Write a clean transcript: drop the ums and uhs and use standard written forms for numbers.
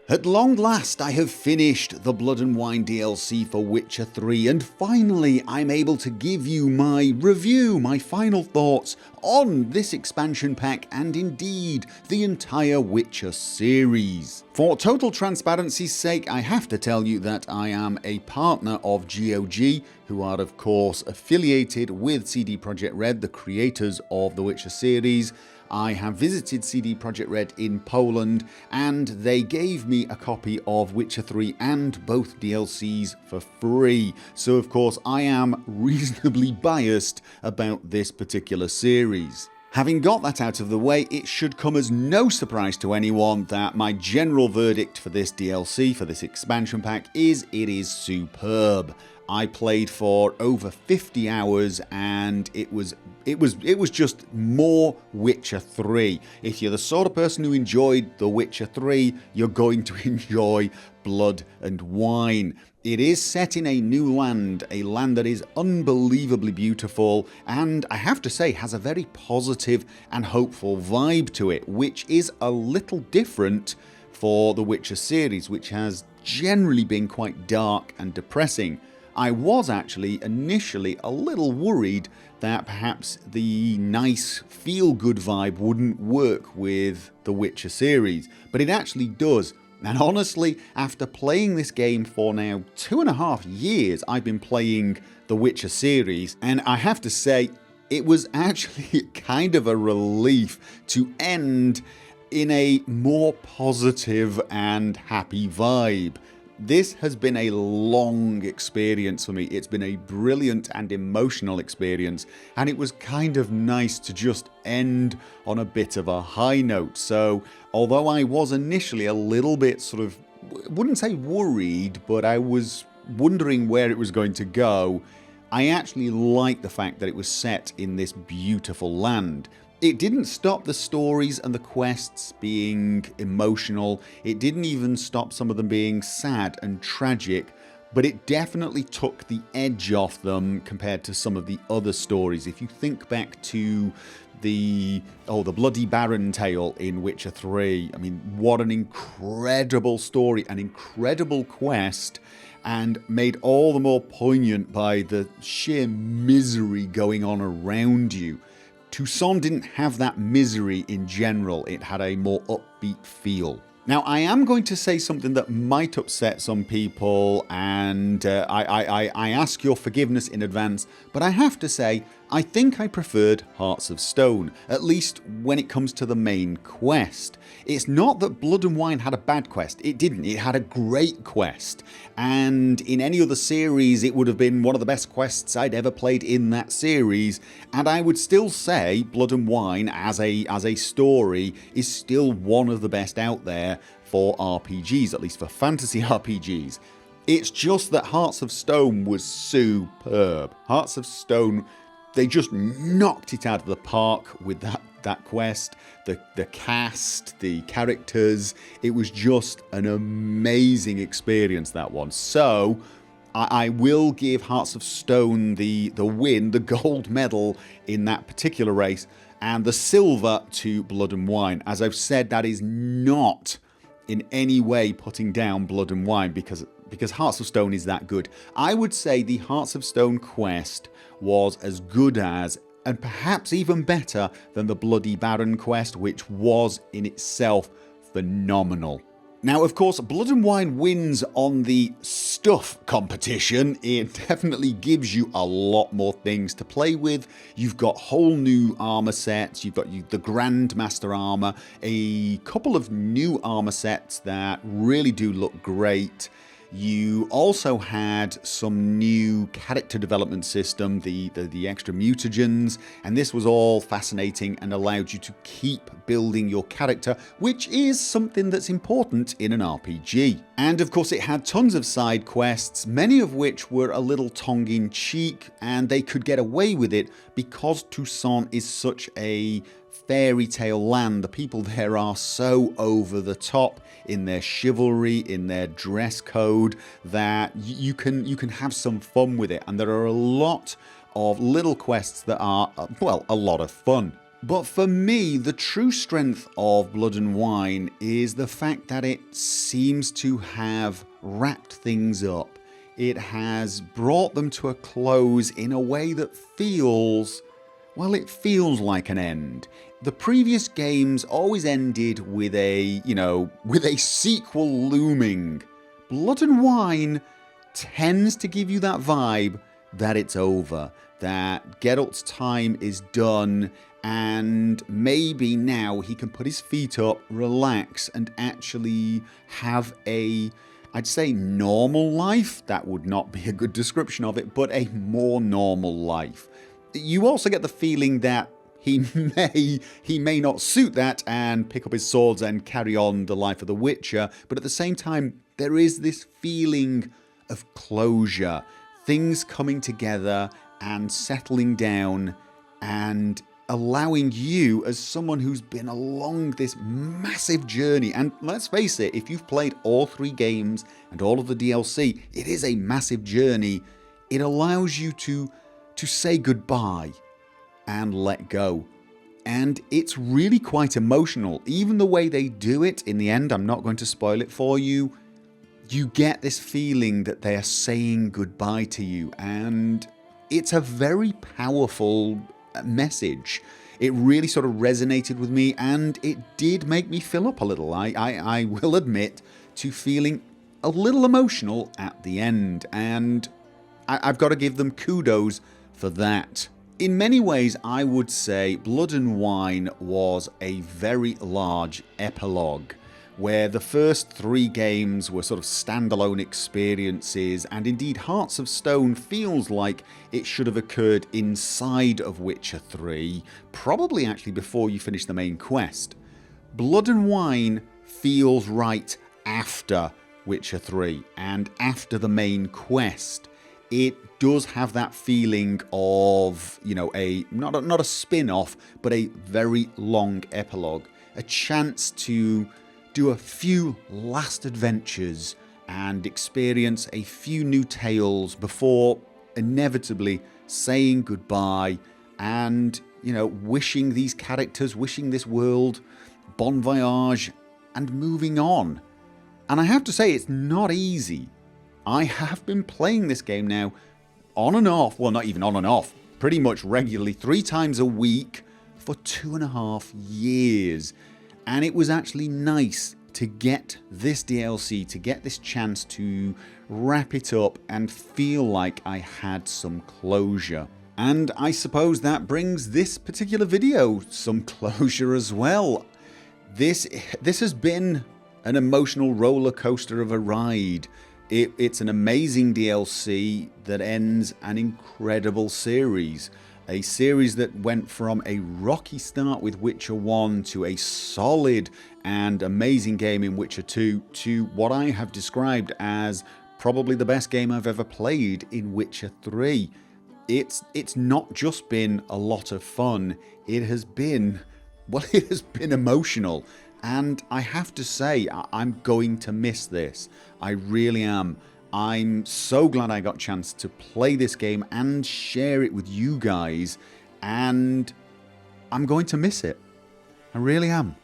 At long last I have finished the Blood and Wine DLC for Witcher 3 and finally I'm able to give you my review, my final thoughts on this expansion pack and indeed the entire Witcher series. For total transparency's sake, I have to tell you that I am a partner of GOG, who are of course affiliated with CD Projekt Red, the creators of the Witcher series. I have visited CD Projekt Red in Poland and they gave me a copy of Witcher 3 and both DLCs for free. So of course I am reasonably biased about this particular series. Having got that out of the way, it should come as no surprise to anyone that my general verdict for this DLC, for this expansion pack, is it is superb. I played for over 50 hours and it was just more Witcher 3. If you're the sort of person who enjoyed The Witcher 3, you're going to enjoy Blood and Wine. It is set in a new land, a land that is unbelievably beautiful and I have to say has a very positive and hopeful vibe to it, which is a little different for the Witcher series, which has generally been quite dark and depressing. I was actually initially a little worried that perhaps the nice feel-good vibe wouldn't work with the Witcher series, but it actually does. And honestly, after playing this game for now 2.5 years, I've been playing the Witcher series, and I have to say, it was actually kind of a relief to end in a more positive and happy vibe. This has been a long experience for me. It's been a brilliant and emotional experience, and it was kind of nice to just end on a bit of a high note. So although I was initially a little bit sort of, wouldn't say worried, but I was wondering where it was going to go, I actually liked the fact that it was set in this beautiful land. It didn't stop the stories and the quests being emotional, it didn't even stop some of them being sad and tragic, but it definitely took the edge off them compared to some of the other stories. If you think back to the Bloody Baron tale in Witcher 3, I mean, what an incredible story, an incredible quest, and made all the more poignant by the sheer misery going on around you. Toussaint didn't have that misery in general, it had a more upbeat feel. Now I am going to say something that might upset some people and I ask your forgiveness in advance, but I have to say I think I preferred Hearts of Stone, at least when it comes to the main quest. It's not that Blood and Wine had a bad quest, it didn't, it had a great quest, and in any other series it would have been one of the best quests I'd ever played in that series, and I would still say Blood and Wine as a story is still one of the best out there for RPGs, at least for fantasy RPGs. It's just that Hearts of Stone was superb. Hearts of Stone, they just knocked it out of the park with that quest, the cast, the characters. It was just an amazing experience, that one. So I will give Hearts of Stone the win, the gold medal in that particular race, and the silver to Blood and Wine. As I've said, that is not in any way putting down Blood and Wine because Hearts of Stone is that good. I would say the Hearts of Stone quest was as good as, and perhaps even better than the Bloody Baron quest, which was in itself phenomenal. Now of course Blood and Wine wins on the stuff competition. It definitely gives you a lot more things to play with. You've got whole new armor sets, you've got the Grandmaster armor, a couple of new armor sets that really do look great. You also had some new character development system, the extra mutagens, and this was all fascinating and allowed you to keep building your character, which is something that's important in an RPG. And of course it had tons of side quests, many of which were a little tongue-in-cheek, and they could get away with it because Toussaint is such a fairy tale land. The people there are so over the top in their chivalry, in their dress code, that you can have some fun with it, and there are a lot of little quests that are, well, a lot of fun. But for me, the true strength of Blood and Wine is the fact that it seems to have wrapped things up. It has brought them to a close in a way that feels, well, it feels like an end. The previous games always ended with with a sequel looming. Blood and Wine tends to give you that vibe that it's over, that Geralt's time is done, and maybe now he can put his feet up, relax, and actually have I'd say normal life. That would not be a good description of it, but a more normal life. You also get the feeling that he may not suit that and pick up his swords and carry on the life of the Witcher, but at the same time, there is this feeling of closure, things coming together and settling down and allowing you, as someone who's been along this massive journey, and let's face it, if you've played all 3 games and all of the DLC, it is a massive journey. It allows you to say goodbye and let go. And it's really quite emotional. Even the way they do it in the end, I'm not going to spoil it for you, you get this feeling that they are saying goodbye to you, and it's a very powerful message. It really sort of resonated with me, and it did make me fill up a little. I will admit to feeling a little emotional at the end, and I've got to give them kudos for that. In many ways, I would say Blood and Wine was a very large epilogue, where the first 3 games were sort of standalone experiences, and indeed Hearts of Stone feels like it should have occurred inside of Witcher 3, probably actually before you finish the main quest. Blood and Wine feels right after Witcher 3 and after the main quest. It does have that feeling of, not a spin-off, but a very long epilogue, a chance to do a few last adventures and experience a few new tales before inevitably saying goodbye and, wishing these characters, wishing this world bon voyage and moving on. And I have to say, it's not easy. I have been playing this game now on and off, well, not even on and off, pretty much regularly 3 times a week for 2.5 years. And it was actually nice to get this DLC, to get this chance to wrap it up and feel like I had some closure. And I suppose that brings this particular video some closure as well. This has been an emotional roller coaster of a ride. It's an amazing DLC that ends an incredible series. A series that went from a rocky start with Witcher 1 to a solid and amazing game in Witcher 2 to what I have described as probably the best game I've ever played in Witcher 3. It's not just been a lot of fun, it has been emotional. And I have to say, I'm going to miss this. I really am. I'm so glad I got a chance to play this game and share it with you guys. And I'm going to miss it. I really am.